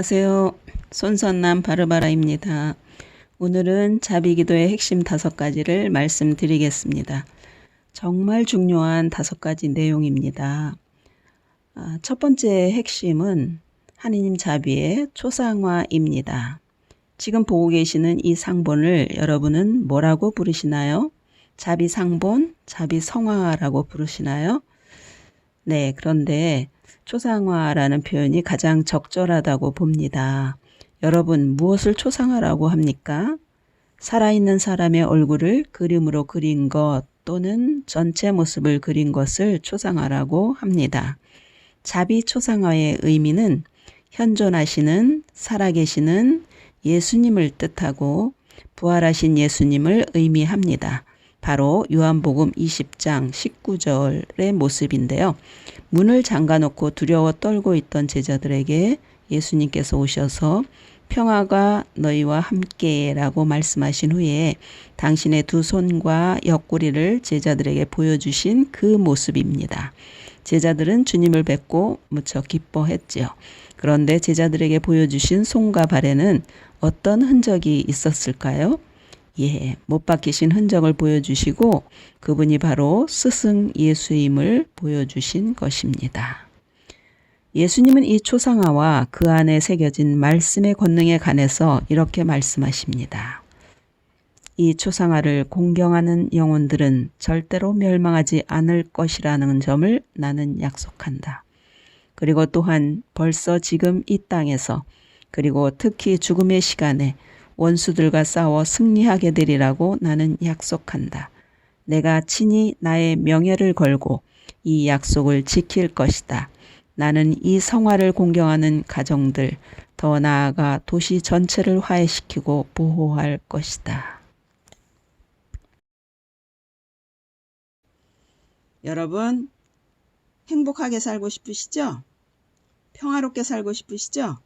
안녕하세요. 손선남 바르바라입니다. 오늘은 자비기도의 핵심 5가지를 말씀드리겠습니다. 정말 중요한 5가지 내용입니다. 첫 번째 핵심은 하느님 자비의 초상화입니다. 지금 보고 계시는 이 상본을 여러분은 뭐라고 부르시나요? 자비상본, 자비성화라고 부르시나요? 네, 그런데 초상화라는 표현이 가장 적절하다고 봅니다. 여러분, 무엇을 초상화라고 합니까? 살아있는 사람의 얼굴을 그림으로 그린 것 또는 전체 모습을 그린 것을 초상화라고 합니다. 자비 초상화의 의미는 현존하시는 살아계시는 예수님을 뜻하고 부활하신 예수님을 의미합니다. 바로 요한복음 20장 19절의 모습인데요. 문을 잠가놓고 두려워 떨고 있던 제자들에게 예수님께서 오셔서 평화가 너희와 함께라고 말씀하신 후에 당신의 두 손과 옆구리를 제자들에게 보여주신 그 모습입니다. 제자들은 주님을 뵙고 무척 기뻐했지요. 그런데 제자들에게 보여주신 손과 발에는 어떤 흔적이 있었을까요? 못 박히신 흔적을 보여주시고 그분이 바로 스승 예수임을 보여주신 것입니다. 예수님은 이 초상화와 그 안에 새겨진 말씀의 권능에 관해서 이렇게 말씀하십니다. 이 초상화를 공경하는 영혼들은 절대로 멸망하지 않을 것이라는 점을 나는 약속한다. 그리고 또한 벌써 지금 이 땅에서 그리고 특히 죽음의 시간에 원수들과 싸워 승리하게 되리라고 나는 약속한다. 내가 친히 나의 명예를 걸고 이 약속을 지킬 것이다. 나는 이 성화를 공경하는 가정들, 더 나아가 도시 전체를 화해시키고 보호할 것이다. 여러분, 행복하게 살고 싶으시죠? 평화롭게 살고 싶으시죠?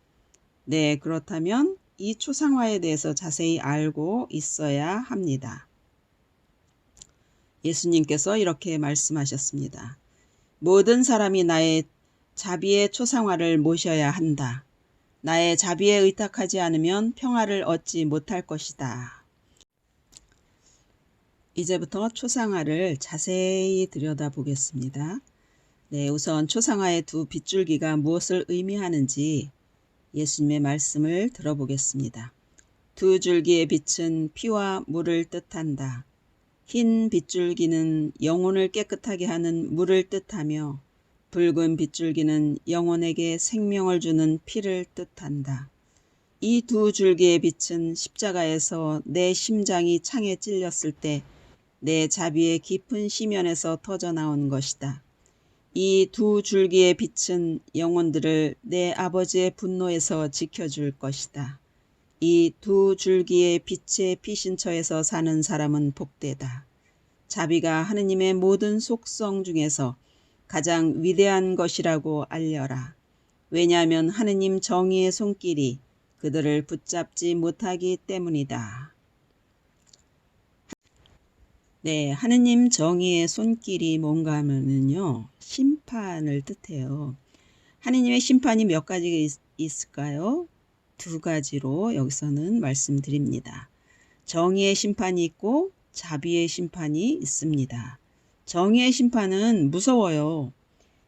네, 그렇다면 이 초상화에 대해서 자세히 알고 있어야 합니다. 예수님께서 이렇게 말씀하셨습니다. 모든 사람이 나의 자비의 초상화를 모셔야 한다. 나의 자비에 의탁하지 않으면 평화를 얻지 못할 것이다. 이제부터 초상화를 자세히 들여다보겠습니다. 네, 우선 초상화의 두 빗줄기가 무엇을 의미하는지 예수님의 말씀을 들어보겠습니다. 두 줄기의 빛은 피와 물을 뜻한다. 흰 빗줄기는 영혼을 깨끗하게 하는 물을 뜻하며 붉은 빗줄기는 영혼에게 생명을 주는 피를 뜻한다. 이 두 줄기의 빛은 십자가에서 내 심장이 창에 찔렸을 때 내 자비의 깊은 심연에서 터져나온 것이다. 이 두 줄기의 빛은 영혼들을 내 아버지의 분노에서 지켜줄 것이다. 이 두 줄기의 빛의 피신처에서 사는 사람은 복되다. 자비가 하느님의 모든 속성 중에서 가장 위대한 것이라고 알려라. 왜냐하면 하느님 정의의 손길이 그들을 붙잡지 못하기 때문이다. 네, 하느님 정의의 손길이 뭔가 하면은요, 심판을 뜻해요. 하느님의 심판이 몇 가지가 있을까요? 2가지로 여기서는 말씀드립니다. 정의의 심판이 있고 자비의 심판이 있습니다. 정의의 심판은 무서워요.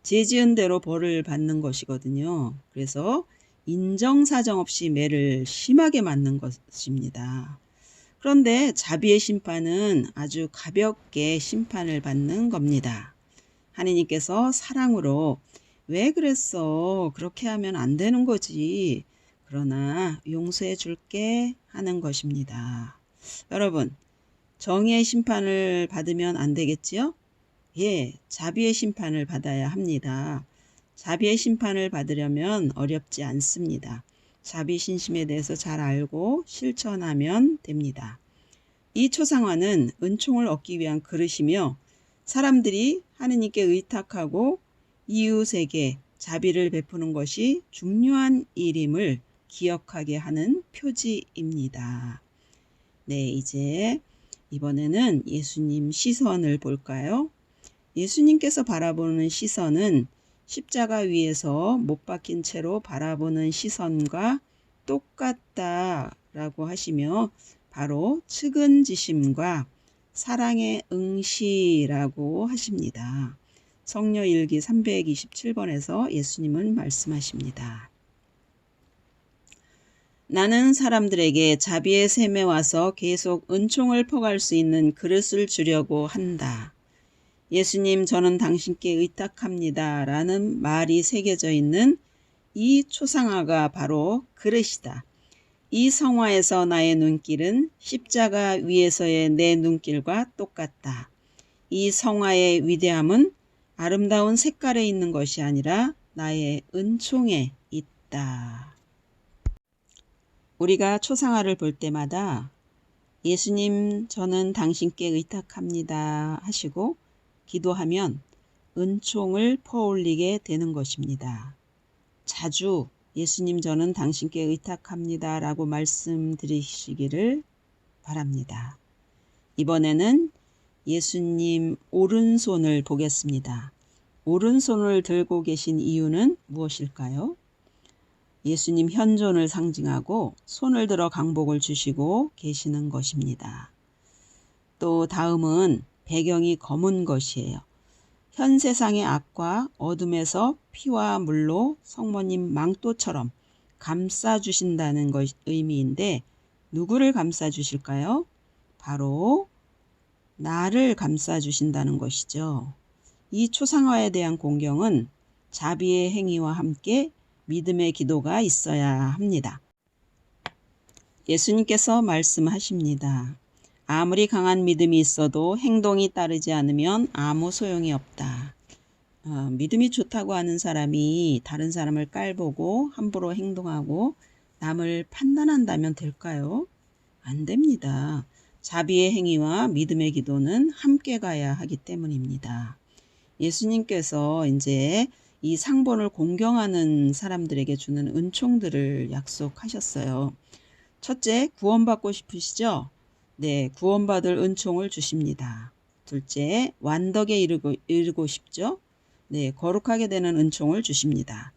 죄 지은 대로 벌을 받는 것이거든요. 그래서 인정사정 없이 매를 심하게 맞는 것입니다. 그런데 자비의 심판은 아주 가볍게 심판을 받는 겁니다. 하느님께서 사랑으로 왜 그랬어? 그렇게 하면 안 되는 거지. 그러나 용서해 줄게 하는 것입니다. 여러분, 정의의 심판을 받으면 안 되겠지요? 자비의 심판을 받아야 합니다. 자비의 심판을 받으려면 어렵지 않습니다. 자비 신심에 대해서 잘 알고 실천하면 됩니다. 이 초상화는 은총을 얻기 위한 그릇이며 사람들이 하느님께 의탁하고 이웃에게 자비를 베푸는 것이 중요한 일임을 기억하게 하는 표지입니다. 네, 이제 이번에는 예수님 시선을 볼까요? 예수님께서 바라보는 시선은 십자가 위에서 못 박힌 채로 바라보는 시선과 똑같다라고 하시며 바로 측은지심과 사랑의 응시라고 하십니다. 성녀일기 327번에서 예수님은 말씀하십니다. 나는 사람들에게 자비의 샘에 와서 계속 은총을 퍼갈 수 있는 그릇을 주려고 한다. 예수님, 저는 당신께 의탁합니다. 라는 말이 새겨져 있는 이 초상화가 바로 그릇이다. 이 성화에서 나의 눈길은 십자가 위에서의 내 눈길과 똑같다. 이 성화의 위대함은 아름다운 색깔에 있는 것이 아니라 나의 은총에 있다. 우리가 초상화를 볼 때마다 예수님, 저는 당신께 의탁합니다 하시고 기도하면 은총을 퍼올리게 되는 것입니다. 자주 예수님, 저는 당신께 의탁합니다 라고 말씀드리시기를 바랍니다. 이번에는 예수님 오른손을 보겠습니다. 오른손을 들고 계신 이유는 무엇일까요? 예수님 현존을 상징하고 손을 들어 강복을 주시고 계시는 것입니다. 또 다음은 배경이 검은 것이에요. 현 세상의 악과 어둠에서 피와 물로 성모님 망토처럼 감싸주신다는 것 의미인데 누구를 감싸주실까요? 바로 나를 감싸주신다는 것이죠. 이 초상화에 대한 공경은 자비의 행위와 함께 믿음의 기도가 있어야 합니다. 예수님께서 말씀하십니다. 아무리 강한 믿음이 있어도 행동이 따르지 않으면 아무 소용이 없다. 믿음이 좋다고 하는 사람이 다른 사람을 깔보고 함부로 행동하고 남을 판단한다면 될까요? 안 됩니다. 자비의 행위와 믿음의 기도는 함께 가야 하기 때문입니다. 예수님께서 이제 이 상본을 공경하는 사람들에게 주는 은총들을 약속하셨어요. 첫째, 구원받고 싶으시죠? 네, 구원받을 은총을 주십니다. 둘째, 완덕에 이르고 싶죠? 네, 거룩하게 되는 은총을 주십니다.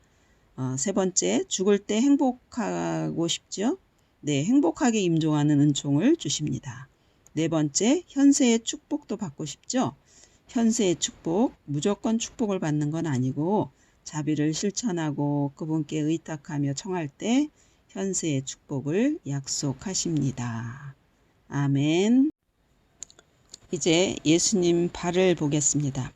세 번째, 죽을 때 행복하고 싶죠? 네, 행복하게 임종하는 은총을 주십니다. 네 번째, 현세의 축복도 받고 싶죠? 현세의 축복, 무조건 축복을 받는 건 아니고 자비를 실천하고 그분께 의탁하며 청할 때 현세의 축복을 약속하십니다. 아멘. 이제 예수님 발을 보겠습니다.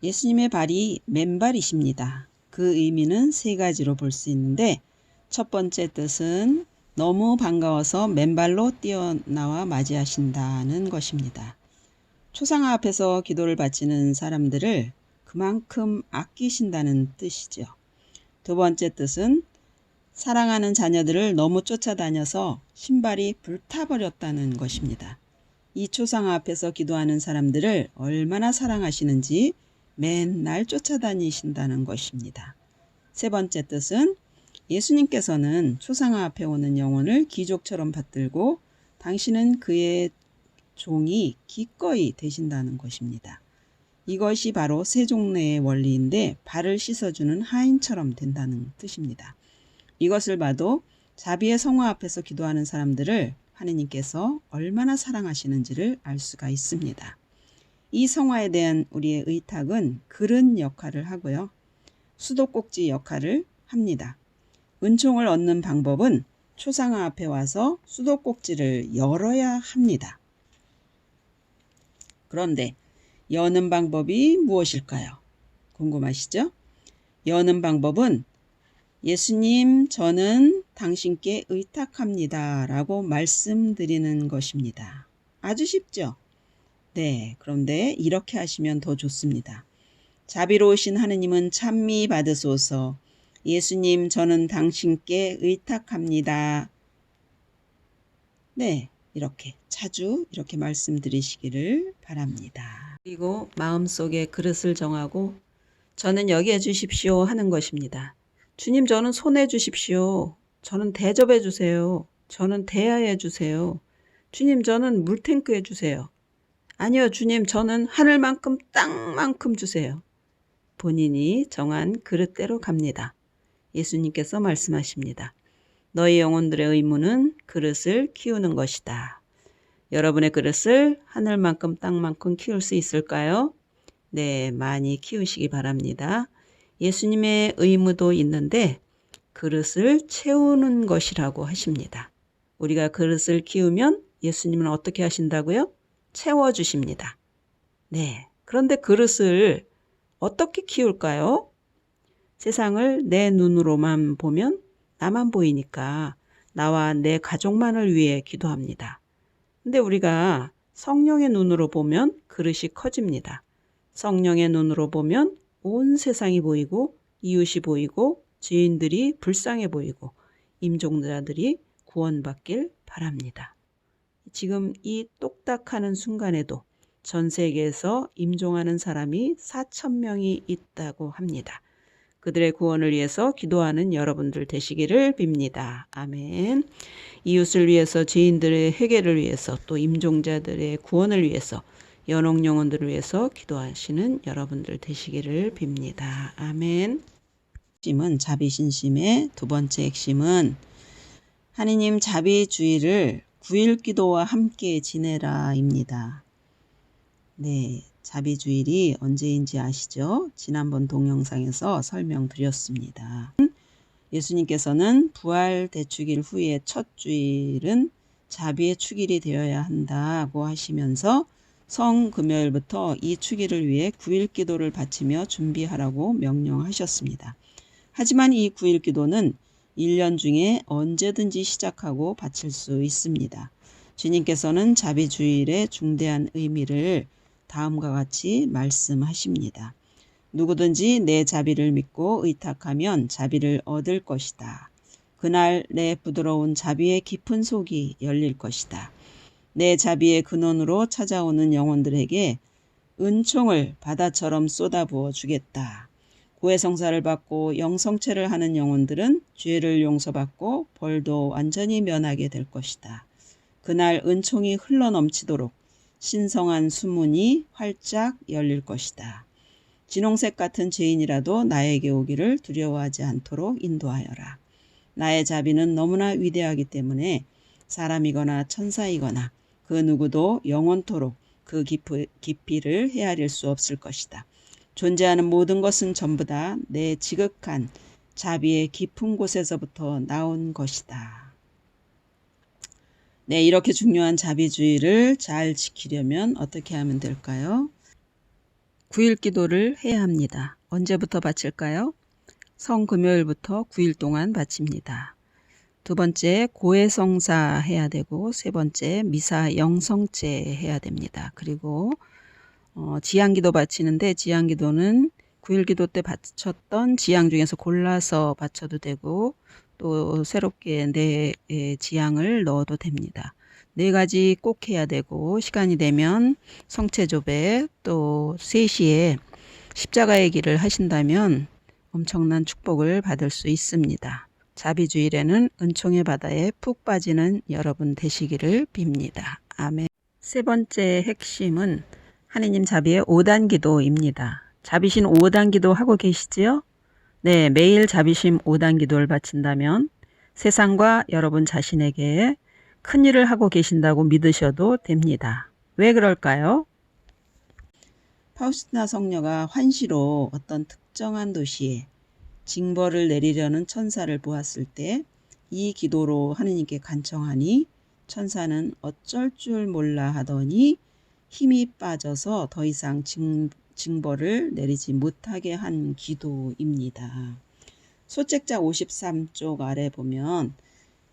예수님의 발이 맨발이십니다. 그 의미는 세 가지로 볼 수 있는데 첫 번째 뜻은 너무 반가워서 맨발로 뛰어나와 맞이하신다는 것입니다. 초상화 앞에서 기도를 바치는 사람들을 그만큼 아끼신다는 뜻이죠. 두 번째 뜻은 사랑하는 자녀들을 너무 쫓아다녀서 신발이 불타버렸다는 것입니다. 이 초상화 앞에서 기도하는 사람들을 얼마나 사랑하시는지 맨날 쫓아다니신다는 것입니다. 세 번째 뜻은 예수님께서는 초상화 앞에 오는 영혼을 기족처럼 받들고 당신은 그의 종이 기꺼이 되신다는 것입니다. 이것이 바로 세종례의 원리인데 발을 씻어주는 하인처럼 된다는 뜻입니다. 이것을 봐도 자비의 성화 앞에서 기도하는 사람들을 하느님께서 얼마나 사랑하시는지를 알 수가 있습니다. 이 성화에 대한 우리의 의탁은 그릇 역할을 하고요. 수도꼭지 역할을 합니다. 은총을 얻는 방법은 초상화 앞에 와서 수도꼭지를 열어야 합니다. 그런데 여는 방법이 무엇일까요? 궁금하시죠? 여는 방법은 예수님, 저는 당신께 의탁합니다 라고 말씀드리는 것입니다. 아주 쉽죠? 네, 그런데 이렇게 하시면 더 좋습니다. 자비로우신 하느님은 찬미 받으소서. 예수님, 저는 당신께 의탁합니다. 네, 이렇게 자주 이렇게 말씀드리시기를 바랍니다. 그리고 마음속에 그릇을 정하고 저는 여기에 주십시오 하는 것입니다. 주님, 저는 손해 주십시오. 저는 대접해 주세요. 저는 대하해 주세요. 주님, 저는 물탱크해 주세요. 아니요, 주님, 저는 하늘만큼 땅만큼 주세요. 본인이 정한 그릇대로 갑니다. 예수님께서 말씀하십니다. 너희 영혼들의 의무는 그릇을 키우는 것이다. 여러분의 그릇을 하늘만큼 땅만큼 키울 수 있을까요? 네, 많이 키우시기 바랍니다. 예수님의 의무도 있는데 그릇을 채우는 것이라고 하십니다. 우리가 그릇을 키우면 예수님은 어떻게 하신다고요? 채워주십니다. 네, 그런데 그릇을 어떻게 키울까요? 세상을 내 눈으로만 보면 나만 보이니까 나와 내 가족만을 위해 기도합니다. 근데 우리가 성령의 눈으로 보면 그릇이 커집니다. 성령의 눈으로 보면 온 세상이 보이고 이웃이 보이고 죄인들이 불쌍해 보이고 임종자들이 구원받길 바랍니다. 지금 이 똑딱하는 순간에도 전 세계에서 임종하는 사람이 4,000명이 있다고 합니다. 그들의 구원을 위해서 기도하는 여러분들 되시기를 빕니다. 아멘. 이웃을 위해서, 죄인들의 회개를 위해서, 또 임종자들의 구원을 위해서, 연옥 영혼들을 위해서 기도하시는 여러분들 되시기를 빕니다. 아멘. 핵심은 자비신심의 두 번째 핵심은 하느님 자비주의를 9일 기도와 함께 지내라입니다. 네, 자비주일이 언제인지 아시죠? 지난번 동영상에서 설명드렸습니다. 예수님께서는 부활 대축일 후에 첫 주일은 자비의 축일이 되어야 한다고 하시면서 성금요일부터 이 축일을 위해 9일 기도를 바치며 준비하라고 명령하셨습니다. 하지만 이 9일 기도는 1년 중에 언제든지 시작하고 바칠 수 있습니다. 주님께서는 자비주일의 중대한 의미를 다음과 같이 말씀하십니다. 누구든지 내 자비를 믿고 의탁하면 자비를 얻을 것이다. 그날 내 부드러운 자비의 깊은 속이 열릴 것이다. 내 자비의 근원으로 찾아오는 영혼들에게 은총을 바다처럼 쏟아부어 주겠다. 고해성사를 받고 영성체를 하는 영혼들은 죄를 용서받고 벌도 완전히 면하게 될 것이다. 그날 은총이 흘러넘치도록 신성한 수문이 활짝 열릴 것이다. 진홍색 같은 죄인이라도 나에게 오기를 두려워하지 않도록 인도하여라. 나의 자비는 너무나 위대하기 때문에 사람이거나 천사이거나 그 누구도 영원토록 그 깊이를 헤아릴 수 없을 것이다. 존재하는 모든 것은 전부 다 내 지극한 자비의 깊은 곳에서부터 나온 것이다. 네, 이렇게 중요한 자비주의를 잘 지키려면 어떻게 하면 될까요? 9일 기도를 해야 합니다. 언제부터 바칠까요? 성금요일부터 9일 동안 바칩니다. 두 번째, 고해성사 해야 되고, 세 번째, 미사 영성체 해야 됩니다. 그리고 지향기도 바치는데, 지향기도는 9일 기도 때 바쳤던 지향 중에서 골라서 바쳐도 되고, 또 새롭게 내 지향을 넣어도 됩니다. 네 가지 꼭 해야 되고, 시간이 되면 성체조배, 또 3시에 십자가의 길을 하신다면 엄청난 축복을 받을 수 있습니다. 자비주일에는 은총의 바다에 푹 빠지는 여러분 되시기를 빕니다. 아멘. 세 번째 핵심은 하느님 자비의 5단 기도입니다. 자비신 5단 기도 하고 계시지요? 네, 매일 자비심 5단 기도를 바친다면 세상과 여러분 자신에게 큰 일을 하고 계신다고 믿으셔도 됩니다. 왜 그럴까요? 파우스티나 성녀가 환시로 어떤 특정한 도시에 징벌을 내리려는 천사를 보았을 때 이 기도로 하느님께 간청하니 천사는 어쩔 줄 몰라 하더니 힘이 빠져서 더 이상 징벌을 내리지 못하게 한 기도입니다. 소책자 53쪽 아래 보면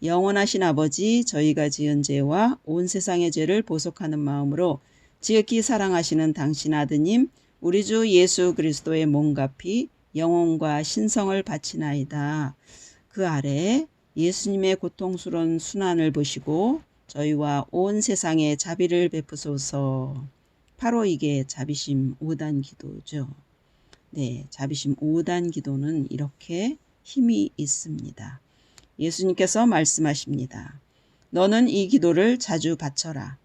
영원하신 아버지, 저희가 지은 죄와 온 세상의 죄를 보속하는 마음으로 지극히 사랑하시는 당신 아드님 우리 주 예수 그리스도의 몸과 피 영혼과 신성을 바치나이다. 그 아래 예수님의 고통스러운 순환을 보시고 저희와 온 세상에 자비를 베푸소서. 바로 이게 자비심 5단 기도죠. 네, 자비심 5단 기도는 이렇게 힘이 있습니다. 예수님께서 말씀하십니다. 너는 이 기도를 자주 바쳐라.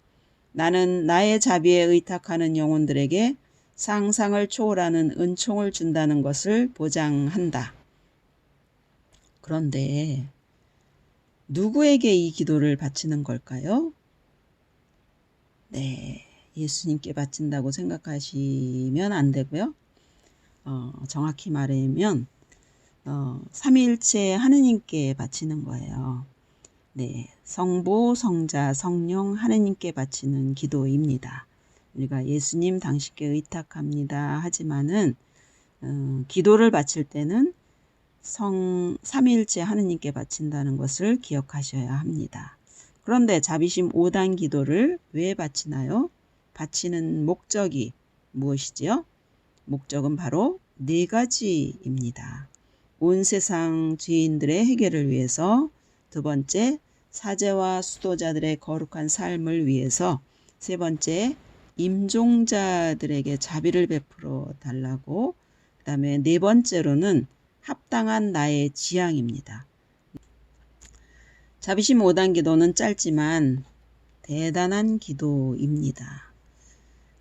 나는 나의 자비에 의탁하는 영혼들에게 상상을 초월하는 은총을 준다는 것을 보장한다. 그런데 누구에게 이 기도를 바치는 걸까요? 네, 예수님께 바친다고 생각하시면 안 되고요. 정확히 말하면 삼위일체 하느님께 바치는 거예요. 네, 성부, 성자, 성령 하느님께 바치는 기도입니다. 우리가 예수님 당신께 의탁합니다 하지만은 기도를 바칠 때는 삼위일체 하느님께 바친다는 것을 기억하셔야 합니다. 그런데 자비심 5단 기도를 왜 바치나요? 바치는 목적이 무엇이지요? 목적은 바로 4가지입니다. 온 세상 죄인들의 해결을 위해서, 두 번째, 사제와 수도자들의 거룩한 삶을 위해서, 세 번째, 임종자들에게 자비를 베풀어 달라고, 그 다음에 네 번째로는 합당한 나의 지향입니다. 자비심 5단 기도는 짧지만 대단한 기도입니다.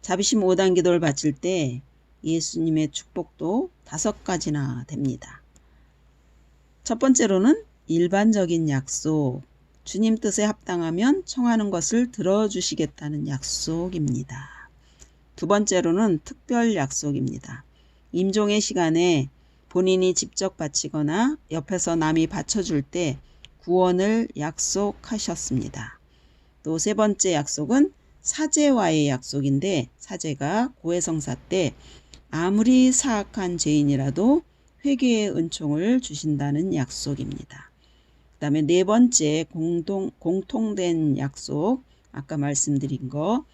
자비심 5단 기도를 바칠 때 예수님의 축복도 5가지나 됩니다. 첫 번째로는 일반적인 약속, 주님 뜻에 합당하면 청하는 것을 들어주시겠다는 약속입니다. 두 번째로는 특별 약속입니다. 임종의 시간에 본인이 직접 바치거나 옆에서 남이 바쳐줄 때 구원을 약속하셨습니다. 또 세 번째 약속은 사제와의 약속인데, 사제가 고해성사 때 아무리 사악한 죄인이라도 회개의 은총을 주신다는 약속입니다. 그 다음에 네 번째 공통된 약속, 아까 말씀드린 거,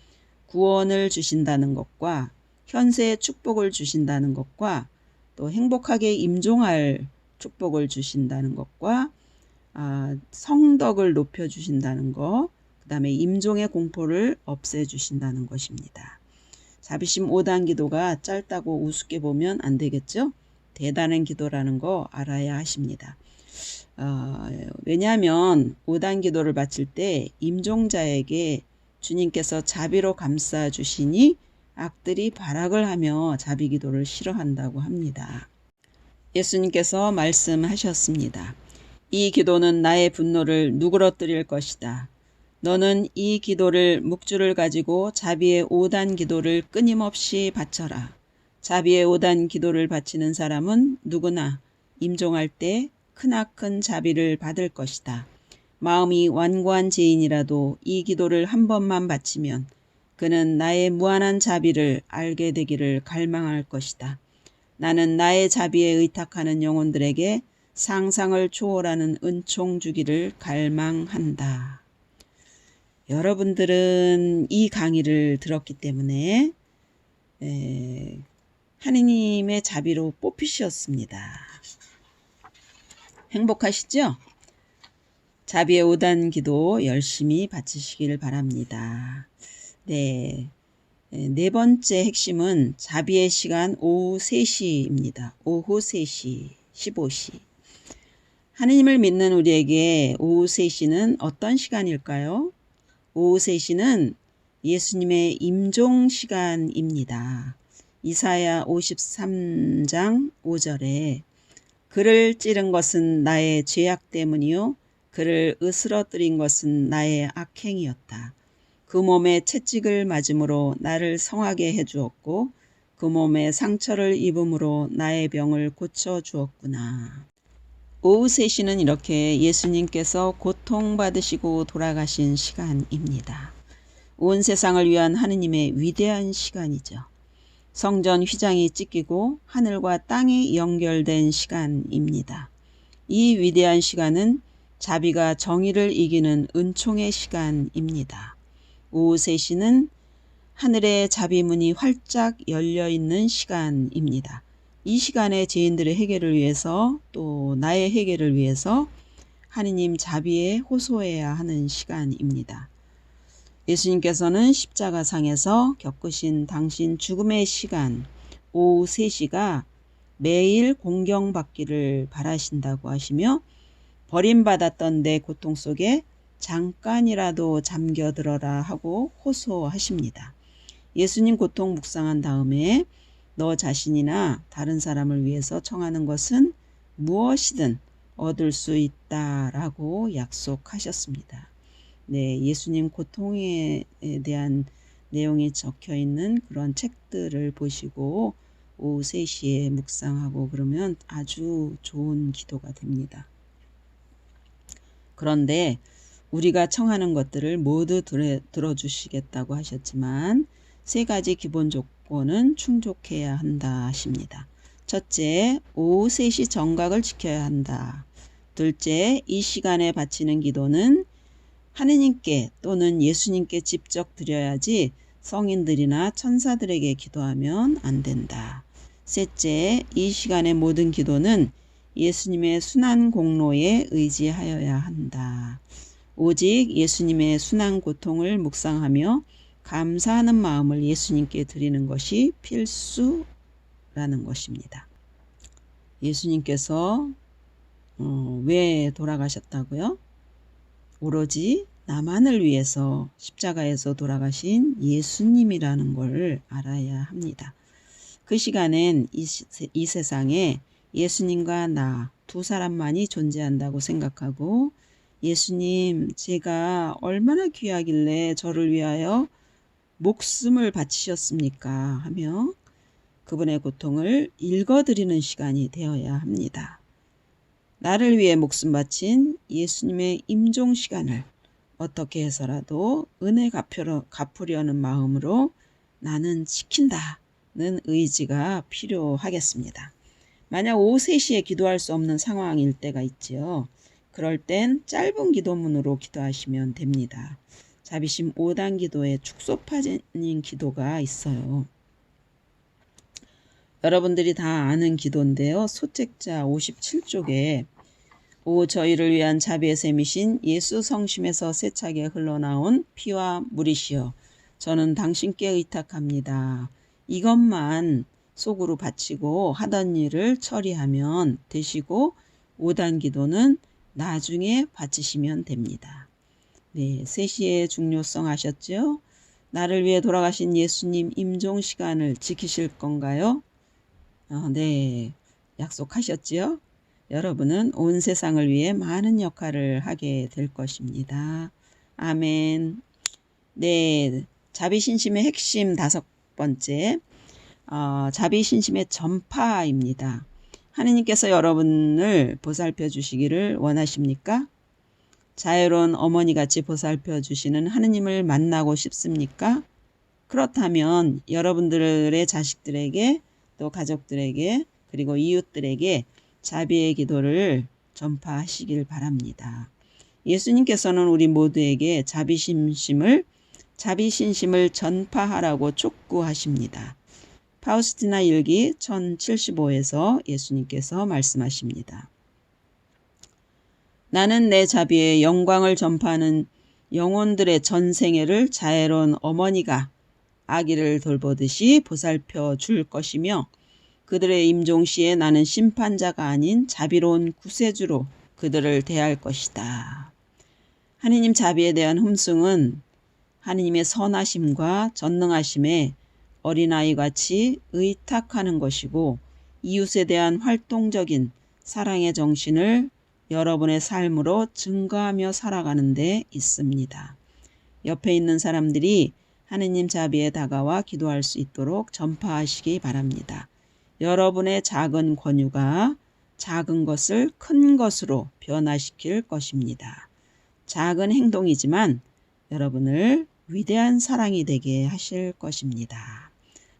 구원을 주신다는 것과 현세의 축복을 주신다는 것과 또 행복하게 임종할 축복을 주신다는 것과 성덕을 높여주신다는 것, 그 다음에 임종의 공포를 없애주신다는 것입니다. 자비심 5단 기도가 짧다고 우습게 보면 안 되겠죠? 대단한 기도라는 거 알아야 하십니다. 왜냐하면 5단 기도를 바칠 때 임종자에게 주님께서 자비로 감싸주시니 악들이 발악을 하며 자비 기도를 싫어한다고 합니다. 예수님께서 말씀하셨습니다. 이 기도는 나의 분노를 누그러뜨릴 것이다. 너는 이 기도를 묵주를 가지고 자비의 5단 기도를 끊임없이 바쳐라. 자비의 5단 기도를 바치는 사람은 누구나 임종할 때 크나큰 자비를 받을 것이다. 마음이 완고한 죄인이라도 이 기도를 한 번만 바치면 그는 나의 무한한 자비를 알게 되기를 갈망할 것이다. 나는 나의 자비에 의탁하는 영혼들에게 상상을 초월하는 은총 주기를 갈망한다. 여러분들은 이 강의를 들었기 때문에 하느님의 자비로 뽑히셨습니다. 행복하시죠? 자비의 5단 기도 열심히 바치시길 바랍니다. 네 번째 핵심은 자비의 시간 오후 3시입니다. 오후 3시, 15시. 하느님을 믿는 우리에게 오후 3시는 어떤 시간일까요? 오후 3시는 예수님의 임종 시간입니다. 이사야 53장 5절에 그를 찌른 것은 나의 죄악 때문이요 그를 으스러뜨린 것은 나의 악행이었다. 그 몸에 채찍을 맞음으로 나를 성하게 해주었고 그 몸에 상처를 입음으로 나의 병을 고쳐주었구나. 오후 3시는 이렇게 예수님께서 고통받으시고 돌아가신 시간입니다. 온 세상을 위한 하느님의 위대한 시간이죠. 성전 휘장이 찢기고 하늘과 땅이 연결된 시간입니다. 이 위대한 시간은 자비가 정의를 이기는 은총의 시간입니다. 오후 3시는 하늘의 자비문이 활짝 열려있는 시간입니다. 이 시간에 죄인들의 해결을 위해서 또 나의 해결을 위해서 하느님 자비에 호소해야 하는 시간입니다. 예수님께서는 십자가상에서 겪으신 당신 죽음의 시간 오후 3시가 매일 공경받기를 바라신다고 하시며 버림받았던 내 고통 속에 잠깐이라도 잠겨들어라 하고 호소하십니다. 예수님 고통 묵상한 다음에 너 자신이나 다른 사람을 위해서 청하는 것은 무엇이든 얻을 수 있다라고 약속하셨습니다. 네, 예수님 고통에 대한 내용이 적혀 있는 그런 책들을 보시고 오후 3시에 묵상하고 그러면 아주 좋은 기도가 됩니다. 그런데 우리가 청하는 것들을 모두 들어주시겠다고 하셨지만 3가지 기본 조건은 충족해야 한다 하십니다. 첫째, 오후 3시 정각을 지켜야 한다. 둘째, 이 시간에 바치는 기도는 하느님께 또는 예수님께 직접 드려야지 성인들이나 천사들에게 기도하면 안 된다. 셋째, 이 시간의 모든 기도는 예수님의 순환 공로에 의지하여야 한다. 오직 예수님의 순환 고통을 묵상하며 감사하는 마음을 예수님께 드리는 것이 필수라는 것입니다. 예수님께서 왜 돌아가셨다고요? 오로지 나만을 위해서 십자가에서 돌아가신 예수님이라는 걸 알아야 합니다. 그 시간엔 이 세상에 예수님과 나 두 사람만이 존재한다고 생각하고 예수님, 제가 얼마나 귀하길래 저를 위하여 목숨을 바치셨습니까? 하며 그분의 고통을 읽어드리는 시간이 되어야 합니다. 나를 위해 목숨 바친 예수님의 임종 시간을 어떻게 해서라도 은혜 갚으려는 마음으로 나는 지킨다는 의지가 필요하겠습니다. 만약 오후 3시에 기도할 수 없는 상황일 때가 있지요. 그럴 땐 짧은 기도문으로 기도하시면 됩니다. 자비심 5단 기도에 축소파진 기도가 있어요. 여러분들이 다 아는 기도인데요. 소책자 57쪽에 오 저희를 위한 자비의 샘이신 예수 성심에서 세차게 흘러나온 피와 물이시여 저는 당신께 의탁합니다. 이것만 속으로 바치고 하던 일을 처리하면 되시고 5단 기도는 나중에 바치시면 됩니다. 네, 3시의 중요성 아셨죠? 나를 위해 돌아가신 예수님 임종 시간을 지키실 건가요? 네, 약속하셨지요? 여러분은 온 세상을 위해 많은 역할을 하게 될 것입니다. 아멘. 네, 자비신심의 핵심 5번째, 자비신심의 전파입니다. 하느님께서 여러분을 보살펴 주시기를 원하십니까? 자애로운 어머니같이 보살펴 주시는 하느님을 만나고 싶습니까? 그렇다면 여러분들의 자식들에게 또 가족들에게 그리고 이웃들에게 자비의 기도를 전파하시길 바랍니다. 예수님께서는 우리 모두에게 자비신심을 전파하라고 촉구하십니다. 파우스티나 일기 1075에서 예수님께서 말씀하십니다. 나는 내 자비의 영광을 전파하는 영혼들의 전생애를 자애로운 어머니가 아기를 돌보듯이 보살펴 줄 것이며 그들의 임종시에 나는 심판자가 아닌 자비로운 구세주로 그들을 대할 것이다. 하느님 자비에 대한 흠숭은 하느님의 선하심과 전능하심에 어린아이같이 의탁하는 것이고 이웃에 대한 활동적인 사랑의 정신을 여러분의 삶으로 증거하며 살아가는 데 있습니다. 옆에 있는 사람들이 하느님 자비에 다가와 기도할 수 있도록 전파하시기 바랍니다. 여러분의 작은 권유가 작은 것을 큰 것으로 변화시킬 것입니다. 작은 행동이지만 여러분을 위대한 사랑이 되게 하실 것입니다.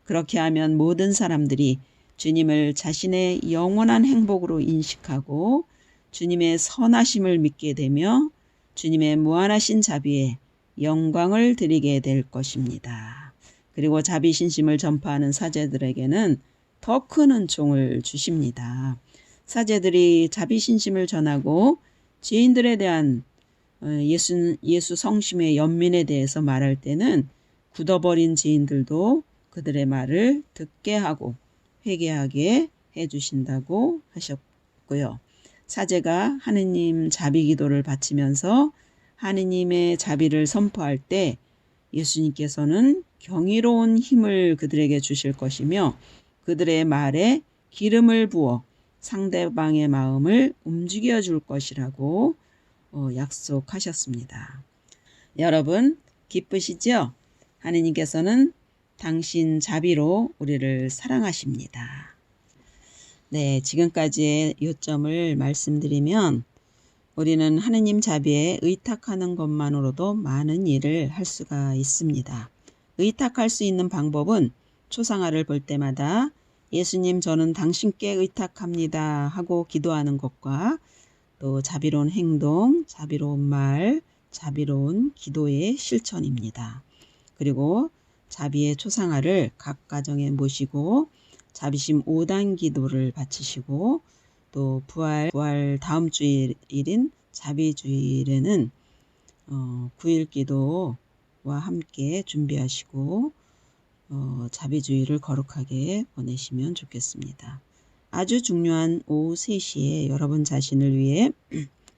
그렇게 하면 모든 사람들이 주님을 자신의 영원한 행복으로 인식하고 주님의 선하심을 믿게 되며 주님의 무한하신 자비에 영광을 드리게 될 것입니다. 그리고 자비신심을 전파하는 사제들에게는 더 큰 은총을 주십니다. 사제들이 자비신심을 전하고 죄인들에 대한 예수 성심의 연민에 대해서 말할 때는 굳어버린 죄인들도 그들의 말을 듣게 하고 회개하게 해주신다고 하셨고요. 사제가 하느님 자비 기도를 바치면서 하느님의 자비를 선포할 때 예수님께서는 경이로운 힘을 그들에게 주실 것이며 그들의 말에 기름을 부어 상대방의 마음을 움직여 줄 것이라고 약속하셨습니다. 여러분 기쁘시죠? 하느님께서는 당신 자비로 우리를 사랑하십니다. 네, 지금까지의 요점을 말씀드리면 우리는 하느님 자비에 의탁하는 것만으로도 많은 일을 할 수가 있습니다. 의탁할 수 있는 방법은 초상화를 볼 때마다 예수님 저는 당신께 의탁합니다 하고 기도하는 것과 또 자비로운 행동, 자비로운 말, 자비로운 기도의 실천입니다. 그리고 자비의 초상화를 각 가정에 모시고 자비심 5단 기도를 바치시고 또 부활 다음 주일인 자비주일에는 9일 기도와 함께 준비하시고 자비주일을 거룩하게 보내시면 좋겠습니다. 아주 중요한 오후 3시에 여러분 자신을 위해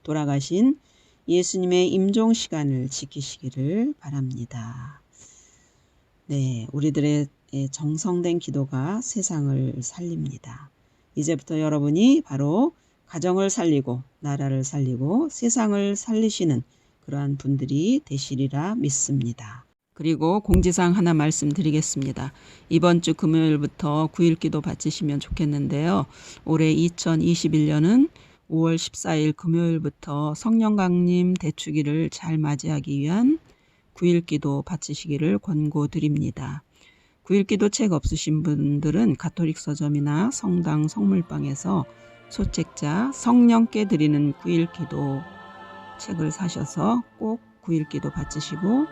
돌아가신 예수님의 임종 시간을 지키시기를 바랍니다. 네, 우리들의 정성된 기도가 세상을 살립니다. 이제부터 여러분이 바로 가정을 살리고 나라를 살리고 세상을 살리시는 그러한 분들이 되시리라 믿습니다. 그리고 공지사항 하나 말씀드리겠습니다. 이번 주 금요일부터 9일 기도 바치시면 좋겠는데요. 올해 2021년은 5월 14일 금요일부터 성령 강림 대축일을 잘 맞이하기 위한 9일 기도 바치시기를 권고드립니다. 9일 기도 책 없으신 분들은 가톨릭 서점이나 성당 성물방에서 소책자 성령께 드리는 9일 기도 책을 사셔서 꼭 9일 기도 바치시고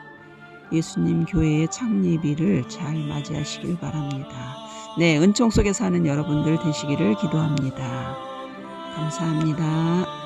예수님 교회의 창립일을 잘 맞이하시길 바랍니다. 네, 은총 속에 사는 여러분들 되시기를 기도합니다. 감사합니다.